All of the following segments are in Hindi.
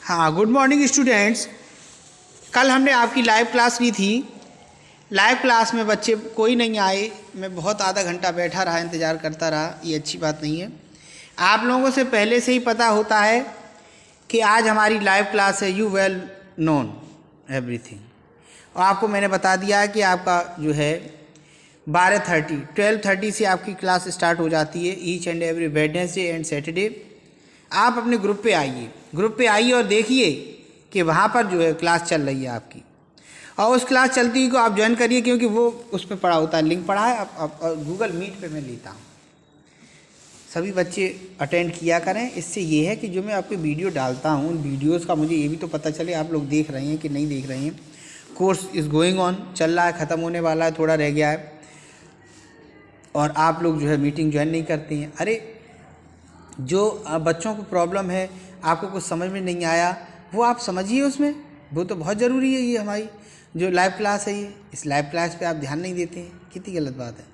हाँ, गुड मॉर्निंग स्टूडेंट्स। कल हमने आपकी लाइव क्लास ली थी। लाइव क्लास में बच्चे कोई नहीं आए। मैं बहुत आधा घंटा बैठा रहा, इंतज़ार करता रहा। ये अच्छी बात नहीं है। आप लोगों से पहले से ही पता होता है कि आज हमारी लाइव क्लास है। You well known everything. और आपको मैंने बता दिया है कि आपका जो है 12:30 से आपकी क्लास स्टार्ट हो जाती है each and every Wednesday and Saturday. आप अपने ग्रुप पे आइए और देखिए कि वहाँ पर जो है क्लास चल रही है आपकी, और उस क्लास चलती हुई को आप ज्वाइन करिए, क्योंकि वो उस पर पड़ा होता है, लिंक पड़ा है। अब गूगल मीट पे मैं लेता हूँ। सभी बच्चे अटेंड किया करें। इससे ये है कि जो मैं आपके वीडियो डालता हूँ, उन वीडियोस का मुझे ये भी तो पता चले आप लोग देख रहे हैं कि नहीं देख रहे हैं। कोर्स इज़ गोइंग ऑन, चल रहा है, ख़त्म होने वाला है, थोड़ा रह गया है, और आप लोग जो है मीटिंग ज्वाइन नहीं करते हैं। अरे जो बच्चों को प्रॉब्लम है, आपको कुछ समझ में नहीं आया, वो आप समझिए उसमें। वो तो बहुत ज़रूरी है। ये हमारी जो लाइव क्लास है, ये इस लाइव क्लास पे आप ध्यान नहीं देते हैं, कितनी गलत बात है।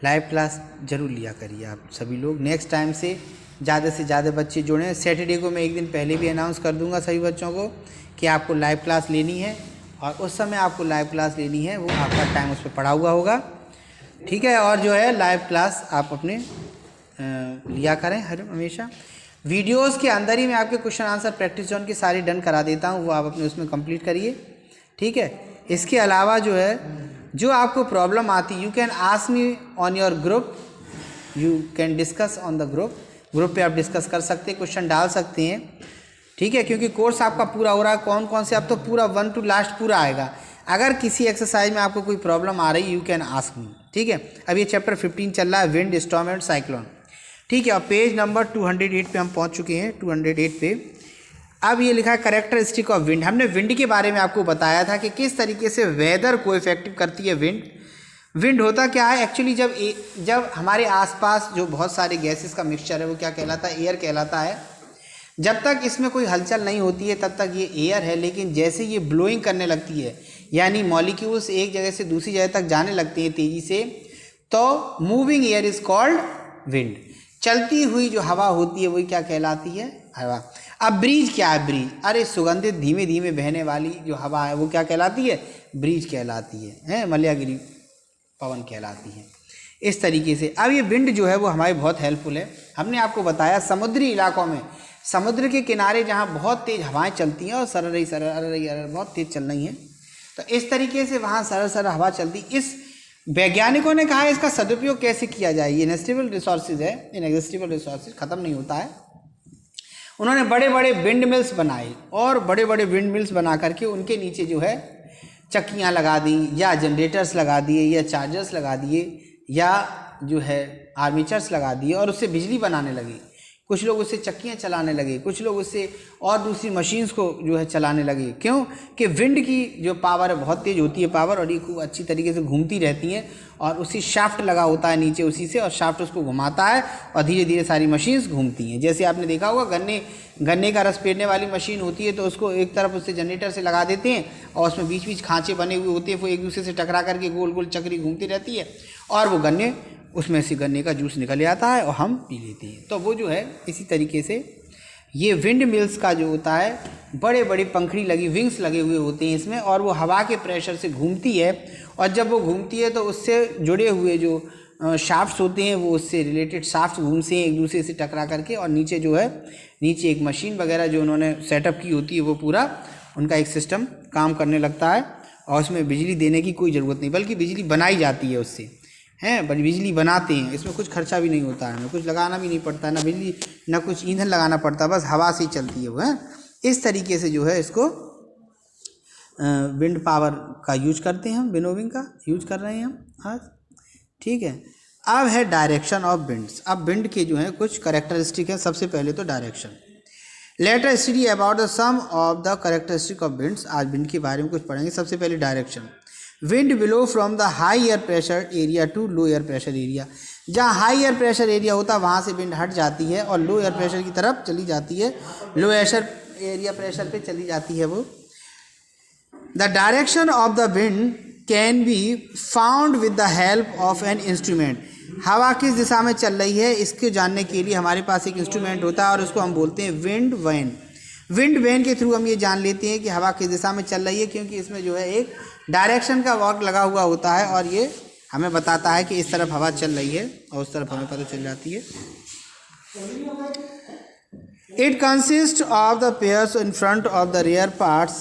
लाइव क्लास ज़रूर लिया करिए आप सभी लोग। नेक्स्ट टाइम से ज़्यादा बच्चे जुड़ें। सैटरडे को मैं एक दिन पहले भी अनाउंस कर दूंगा सभी बच्चों को कि आपको लाइव क्लास लेनी है, और उस समय आपको लाइव क्लास लेनी है, वो आपका टाइम उस पर पड़ा हुआ होगा, ठीक है। और जो है लाइव क्लास आप अपने लिया करें हमेशा। वीडियोस के अंदर ही मैं आपके क्वेश्चन आंसर प्रैक्टिस जोन की सारी डन करा देता हूँ, वो आप अपने उसमें कंप्लीट करिए, ठीक है। इसके अलावा जो है, जो आपको प्रॉब्लम आती, you can ask me on your group, you can discuss on the group पे आप डिस्कस कर सकते हैं, क्वेश्चन डाल सकते हैं, ठीक है। क्योंकि कोर्स आपका पूरा हो रहा है। कौन कौन से, अब तो पूरा 1 to लास्ट पूरा आएगा। अगर किसी एक्सरसाइज में आपको कोई प्रॉब्लम आ रही, यू कैन आस्क मी, ठीक है। अब ये चैप्टर 15 चल रहा है, विंड, स्टॉर्म एंड साइक्लोन, ठीक है। और पेज नंबर 208 पे हम पहुंच चुके हैं, 208 पे। अब ये लिखा है कैरेक्टरिस्टिक ऑफ विंड। हमने विंड के बारे में आपको बताया था कि किस तरीके से वेदर को इफेक्टिव करती है विंड होता क्या है एक्चुअली, जब हमारे आसपास जो बहुत सारे गैसेस का मिक्सचर है, वो क्या कहलाता है, एयर कहलाता है। जब तक इसमें कोई हलचल नहीं होती है तब तक ये एयर है, लेकिन जैसे ये ब्लोइंग करने लगती है, यानी मॉलिक्यूल्स एक जगह से दूसरी जगह तक जाने लगती हैं तेज़ी से, तो moving air is called wind. चलती हुई जो हवा होती है वही क्या कहलाती है, हवा। अब ब्रीज क्या है, ब्रीज, अरे सुगंधित धीमे धीमे बहने वाली जो हवा है वो क्या कहलाती है, ब्रीज कहलाती है, मलयागिरी पवन कहलाती है। इस तरीके से अब ये विंड जो है वो हमारी बहुत हेल्पफुल है। हमने आपको बताया समुद्री इलाकों में, समुद्र के किनारे जहाँ बहुत तेज़ हवाएं चलती हैं और सरर बहुत तेज़ चल रही हैं, तो इस तरीके से वहाँ सरर हवा चलती। इस वैज्ञानिकों ने कहा है इसका सदुपयोग कैसे किया जाए। ये इनएग्जिस्टिबल रिसोर्सेज है, इनएग्जिस्टिबल रिसोर्सेज ख़त्म नहीं होता है। उन्होंने बड़े बड़े विंड मिल्स बनाए, और बड़े बड़े विंड मिल्स बना करके उनके नीचे जो है चक्कियाँ लगा दी, या जनरेटर्स लगा दिए, या चार्जर्स लगा दिए, या जो है आर्मीचर्स लगा दिए, और उससे बिजली बनाने लगे। कुछ लोग उससे चक्कियाँ चलाने लगे, कुछ लोग उससे और दूसरी मशीन्स को जो है चलाने लगे। क्यों कि विंड की जो पावर है बहुत तेज़ होती है पावर, और ये खूब अच्छी तरीके से घूमती रहती हैं, और उसी शाफ्ट लगा होता है नीचे उसी से, और शाफ्ट उसको घुमाता है, और धीरे धीरे सारी मशीन्स घूमती हैं। जैसे आपने देखा होगा गन्ने का रस पेरने वाली मशीन होती है, तो उसको एक तरफ उससे जनरेटर से लगा देते हैं, और उसमें बीच बीच खाँचे बने हुए होते हैं, वो एक दूसरे से टकरा करके गोल गोल चक्री घूमती रहती है, और वो गन्ने, उसमें से गन्ने का जूस निकल आता है और हम पी लेते हैं। तो वो जो है इसी तरीके से ये विंड मिल्स का जो होता है, बड़े बड़े पंखड़ी लगी, विंग्स लगे हुए होते हैं इसमें, और वो हवा के प्रेशर से घूमती है, और जब वो घूमती है तो उससे जुड़े हुए जो शाफ्ट्स होते हैं, वो उससे रिलेटेड शाफ्ट्स घूमते हैं एक दूसरे से टकरा करके, और नीचे जो है नीचे एक मशीन वगैरह जो उन्होंने सेटअप की होती है, वो पूरा उनका एक सिस्टम काम करने लगता है, और उसमें बिजली देने की कोई ज़रूरत नहीं, बल्कि बिजली बनाई जाती है उससे, हैं, बड़ी बिजली बनाते हैं। इसमें कुछ खर्चा भी नहीं होता है, कुछ लगाना भी नहीं पड़ता है, ना बिजली ना कुछ ईंधन लगाना पड़ता, बस हवा से ही चलती है वो, है। इस तरीके से जो है इसको विंड पावर का यूज करते हैं हम, विनोविंग का यूज कर रहे हैं हम आज, ठीक है। अब है डायरेक्शन ऑफ विंड्स। अब विंड के जो है कुछ कैरेक्टरिस्टिक है। सबसे पहले तो direction. Let us study about the some of the characteristic of winds. आज विंड के बारे में कुछ पढ़ेंगे। सबसे पहले direction. Wind blow from the high air pressure area to low air pressure area. जहाँ हाई एयर प्रेशर एरिया होता है वहाँ से विंड हट जाती है और लो एयर प्रेशर की तरफ चली जाती है, लो एयर प्रेशर पे चली जाती है वो। The direction of the wind can be found with the help of an instrument. हवा किस दिशा में चल रही है इसके जानने के लिए हमारे पास एक इंस्ट्रूमेंट होता है और उसको हम बोलते हैं विंड वैन। विंड वेन के थ्रू हम ये जान लेते हैं कि हवा किस दिशा में चल रही है, क्योंकि इसमें जो है एक डायरेक्शन का वर्क लगा हुआ होता है और ये हमें बताता है कि इस तरफ हवा चल रही है और उस तरफ हमें पता चल जाती है। It consist of the pairs in front of the rear parts.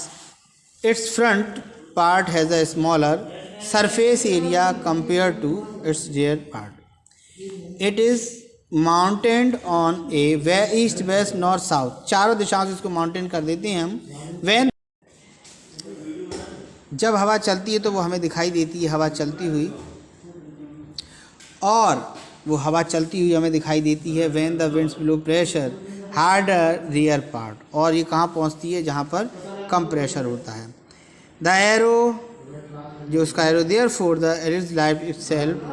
Its front part has a smaller surface area compare to its rear part. It is mounted on a way east west north south, चारों दिशाओं से इसको माउंटेन कर देते हैं हम। वैन जब हवा चलती है तो वो हमें दिखाई देती है हवा चलती हुई, और वो हवा चलती हुई हमें दिखाई देती है when the winds blow pressure harder rear part, और ये कहाँ पहुँचती है, जहाँ पर कम प्रेशर होता है। द एरो, जो उसका arrow, there for the arrow life itself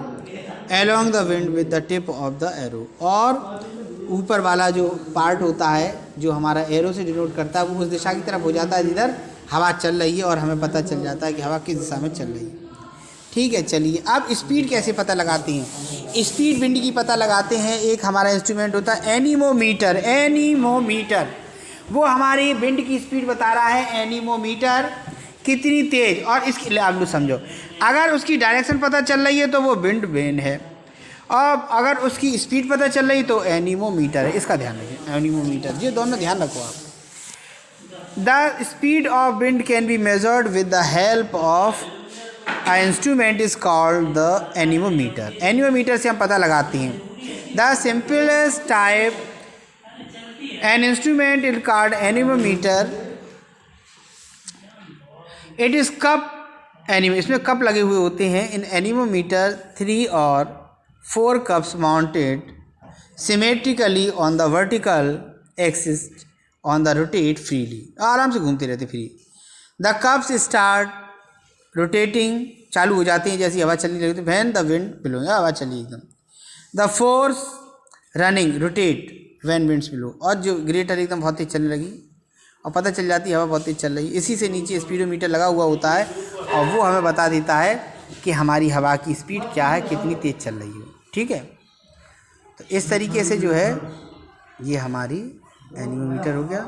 along the wind with the tip of the arrow, और ऊपर वाला जो पार्ट होता है जो हमारा एरो से डिनोट करता है वो उस दिशा की तरफ हो जाता है जिधर हवा चल रही है, और हमें पता चल जाता है कि हवा किस दिशा में चल रही है। ठीक है, चलिए अब स्पीड कैसे पता लगाते हैं। स्पीड विंड की पता लगाते हैं, एक हमारा इंस्ट्रूमेंट होता है एनीमोमीटर। एनीमोमीटर वो हमारी विंड की स्पीड बता रहा है, एनीमोमीटर कितनी तेज, और इसके लिए आप लोग समझो, अगर उसकी डायरेक्शन पता चल रही है तो वो विंड वेन है, और अगर उसकी स्पीड पता चल रही तो एनीमोमीटर है। इसका ध्यान रखिए, एनीमोमीटर, ये दोनों ध्यान रखो आप। The speed of wind can be measured with the help of a instrument is called the anemometer. Anemometer से हम पता लगाते हैं। The simplest type an instrument is called anemometer. It is cup anemo, इसमें कप लगे हुए होते हैं। इन एनीमोमीटर 3 और 4 cups mounted symmetrically on the vertical axis on the rotate freely, आराम से घूमते रहते free. The cups start rotating, चालू हो जाते हैं जैसी हवा चलने लगती है। व्हेन द विंड ब्लोइंग, हवा चली एकदम। The force running rotate when winds blow, और जो ग्रेटर एकदम बहुत तेज चलने लगी और पता चल जाती है हवा बहुत तेज चल रही है। इसी से नीचे स्पीडोमीटर लगा हुआ होता है और वो हमें बता देता है कि हमारी हवा की स्पीड क्या है, कितनी तेज़ चल रही है। ठीक है, तो इस तरीके से जो है ये हमारी एनीमोमीटर हो गया।